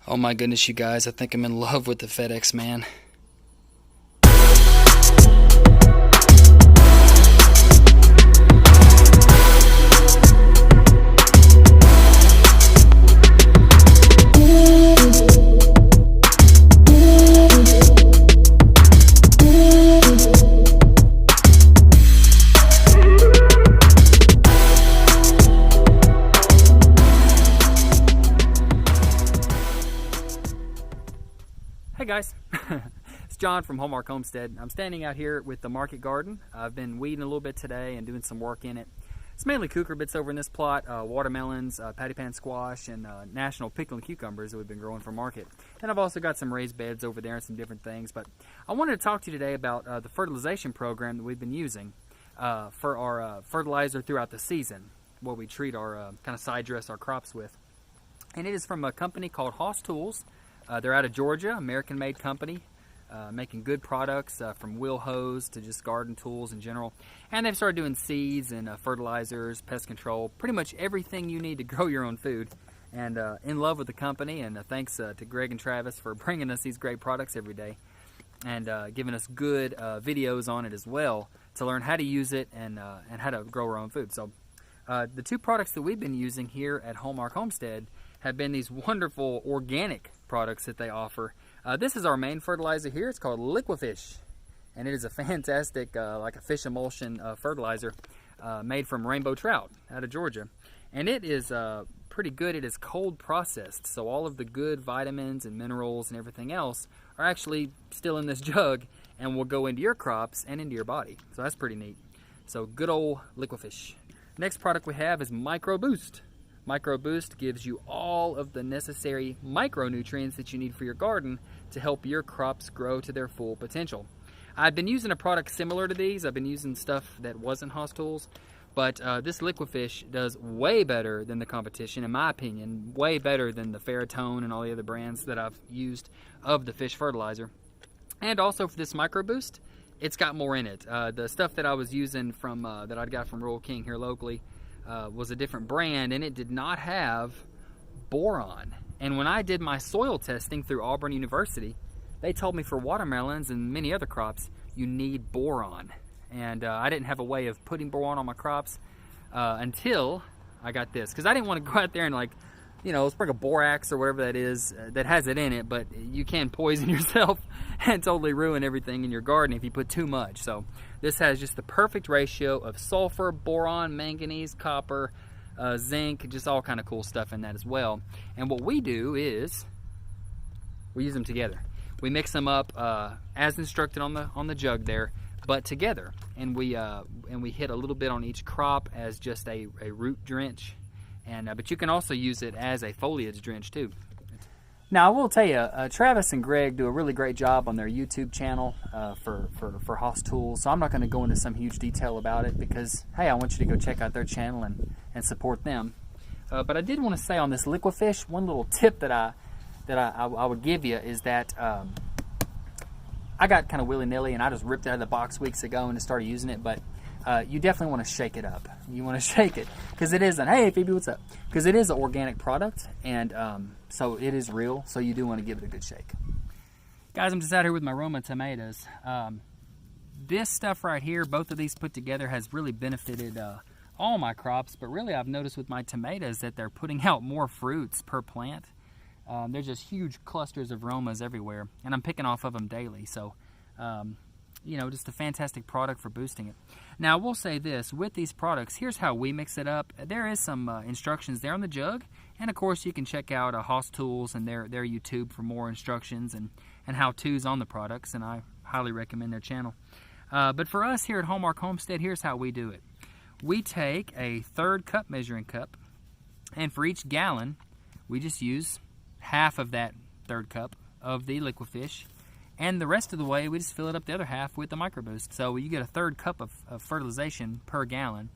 Oh my goodness, you guys, I think I'm in love with the FedEx man. Hey guys, it's John from Hallmark Homestead. I'm standing out here with the market garden. I've been weeding a little bit today and doing some work in it. It's mainly cucurbits over in this plot, watermelons, patty pan squash, and national pickling cucumbers that we've been growing for market. And I've also got some raised beds over there and some different things. But I wanted to talk to you today about the fertilization program that we've been using for our fertilizer throughout the season, what we treat our kind of side dress our crops with. And it is from a company called Hoss Tools. They're out of Georgia, American-made company, making good products from wheel hose to just garden tools in general. And they've started doing seeds and fertilizers, pest control, pretty much everything you need to grow your own food. And in love with the company, and thanks to Greg and Travis for bringing us these great products every day and giving us good videos on it as well to learn how to use it and how to grow our own food. So the two products that we've been using here at Hallmark Homestead have been these wonderful organic products that they offer. This is our main fertilizer here. It's called liqu-fish, and it is a fantastic like a fish emulsion fertilizer made from rainbow trout out of Georgia. And it is pretty good. It is cold processed, so all of the good vitamins and minerals and everything else are actually still in this jug and will go into your crops and into your body. So that's pretty neat. So good old liqu-fish. Next product we have is Micro Boost. Micro Boost gives you all of the necessary micronutrients that you need for your garden to help your crops grow to their full potential. I've been using a product similar to these. I've been using stuff that wasn't Hoss Tools, but this liqu-fish does way better than the competition, in my opinion, way better than the Ferritone and all the other brands that I've used of the fish fertilizer. And also for this Micro Boost, it's got more in it. The stuff that I was using from that I'd got from Rural King here locally was a different brand, and it did not have boron. And when I did my soil testing through Auburn University, they told me for watermelons and many other crops, you need boron. And I didn't have a way of putting boron on my crops until I got this. Because I didn't want to go out there and, like, you know, sprinkle borax or whatever that is that has it in it, but you can poison yourself and totally ruin everything in your garden if you put too much. So this has just the perfect ratio of sulfur, boron, manganese, copper, zinc, just all kind of cool stuff in that as well. And what we do is we use them together. We mix them up as instructed on the jug there, but together, and we hit a little bit on each crop as just a root drench. And but you can also use it as a foliage drench too. Now I will tell you, Travis and Greg do a really great job on their YouTube channel for Hoss Tools. So I'm not going to go into some huge detail about it because, hey, I want you to go check out their channel and support them. But I did want to say on this liqu-fish, one little tip that I would give you is that I got kind of willy-nilly and I just ripped it out of the box weeks ago and just started using it, but you definitely want to shake it up. You want to shake it because it is hey Phoebe, what's up? Because it is an organic product, and so it is real. So you do want to give it a good shake. Guys, I'm just out here with my Roma tomatoes. This stuff right here, both of these put together, has really benefited all my crops. But really, I've noticed with my tomatoes that they're putting out more fruits per plant. There's just huge clusters of Romas everywhere, and I'm picking off of them daily. So. You know, just a fantastic product for boosting it. Now, we'll say this, with these products, here's how we mix it up. There is some instructions there on the jug, and of course you can check out Hoss Tools and their YouTube for more instructions and how-tos on the products, and I highly recommend their channel. But for us here at Hallmark Homestead, here's how we do it. We take a 1/3 cup measuring cup, and for each gallon, we just use half of that 1/3 cup of the liqu-fish. And the rest of the way, we just fill it up the other half with the Micro Boost. So you get a 1/3 cup of fertilization per gallon,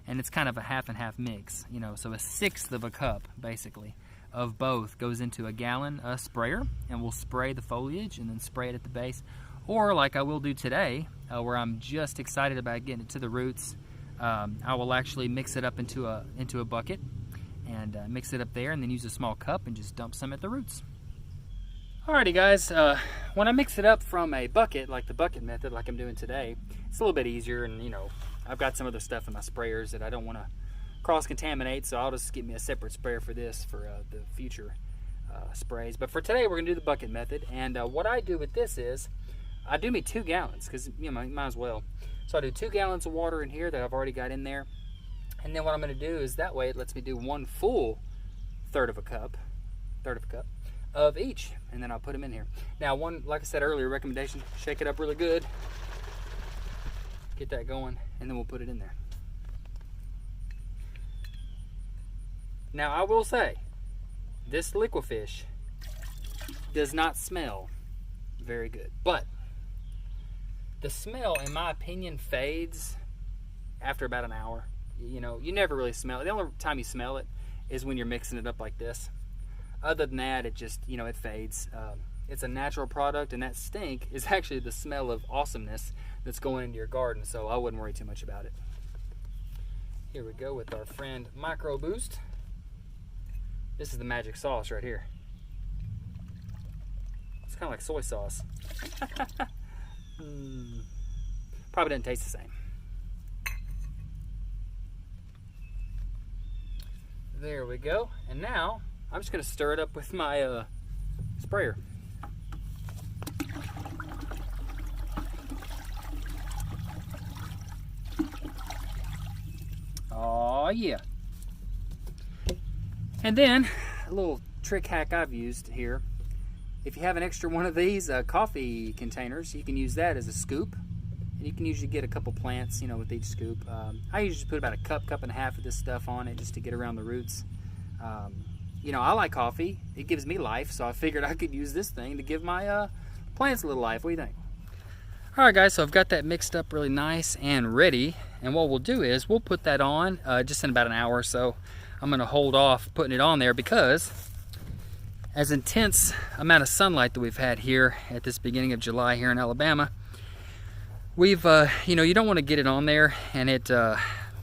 and it's kind of a half and half mix. You know, so 1/6 of a cup, basically, of both goes into a gallon sprayer, and we'll spray the foliage and then spray it at the base. Or like I will do today, where I'm just excited about getting it to the roots, I will actually mix it up into a bucket and mix it up there, and then use a small cup and just dump some at the roots. Alrighty guys, when I mix it up from a bucket, like the bucket method like I'm doing today, it's a little bit easier, and you know, I've got some other stuff in my sprayers that I don't want to cross-contaminate, so I'll just get me a separate sprayer for this for the future sprays. But for today we're going to do the bucket method, and what I do with this is I do me 2 gallons, because you know, might as well. So I do 2 gallons of water in here that I've already got in there, and then what I'm going to do is that way it lets me do 1 full third of a cup of each, and then I'll put them in here. Now, like I said earlier, recommendation: shake it up really good, get that going, and then we'll put it in there. Now I will say, this liqu-fish does not smell very good, but the smell, in my opinion, fades after about an hour. You know, you never really smell it. The only time you smell it is when you're mixing it up like this. Other than that, it just, you know, it fades. It's a natural product, and that stink is actually the smell of awesomeness that's going into your garden, so I wouldn't worry too much about it. Here we go with our friend Micro Boost. This is the magic sauce right here. It's kind of like soy sauce. Probably doesn't taste the same. There we go. And now I'm just going to stir it up with my sprayer. Oh yeah. And then a little trick hack I've used here. If you have an extra one of these coffee containers, you can use that as a scoop. And you can usually get a couple plants, you know, with each scoop. I usually put about a cup and a half of this stuff on it just to get around the roots. You know, I like coffee. It gives me life, so I figured I could use this thing to give my plants a little life. What do you think? Alright guys, so I've got that mixed up really nice and ready. And what we'll do is we'll put that on just in about an hour or so. I'm going to hold off putting it on there because as intense amount of sunlight that we've had here at this beginning of July here in Alabama, we've, you know, you don't want to get it on there and it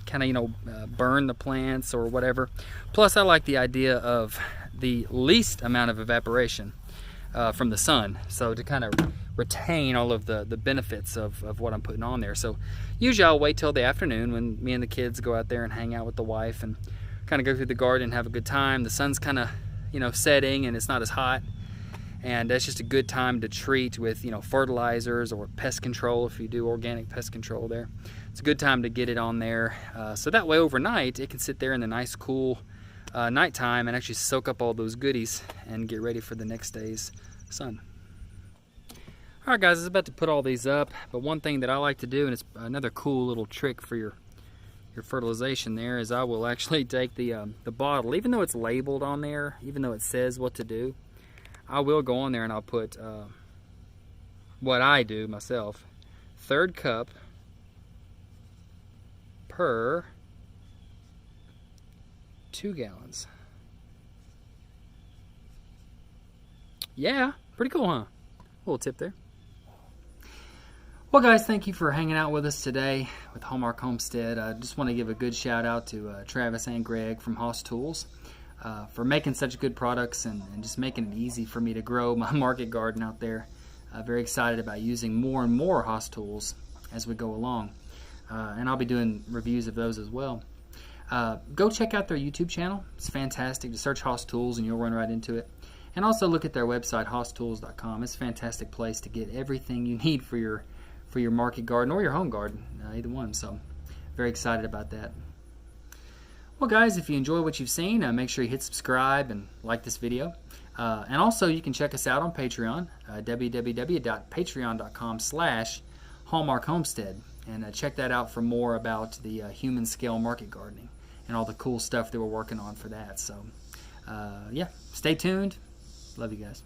kind of, you know, burn the plants or whatever. Plus, I like the idea of the least amount of evaporation from the sun, so to kind of retain all of the benefits of what I'm putting on there. So usually I'll wait till the afternoon when me and the kids go out there and hang out with the wife and kind of go through the garden and have a good time. The sun's kind of, you know, setting and it's not as hot, and that's just a good time to treat with, you know, fertilizers or pest control if you do organic pest control there. It's a good time to get it on there, so that way overnight it can sit there in the nice cool nighttime and actually soak up all those goodies and get ready for the next day's sun. Alright guys, I was about to put all these up, but one thing that I like to do, and it's another cool little trick for your fertilization there, is I will actually take the bottle, even though it's labeled on there, even though it says what to do, I will go on there and I'll put what I do myself: 1/3 cup per 2 gallons. Yeah, pretty cool, huh? A little tip there. Well guys, thank you for hanging out with us today with Hallmark Homestead. I just want to give a good shout out to Travis and Greg from Haas Tools for making such good products and just making it easy for me to grow my market garden out there. Very excited about using more and more Haas Tools as we go along. And I'll be doing reviews of those as well. Go check out their YouTube channel. It's fantastic. Just search Haas Tools and you'll run right into it. And also look at their website, haastools.com. It's a fantastic place to get everything you need for your market garden or your home garden, either one. So very excited about that. Well guys, if you enjoy what you've seen, make sure you hit subscribe and like this video. And also you can check us out on Patreon, www.patreon.com/HallmarkHomestead, and check that out for more about the human scale market gardening and all the cool stuff that we're working on for that. So yeah, stay tuned. Love you guys.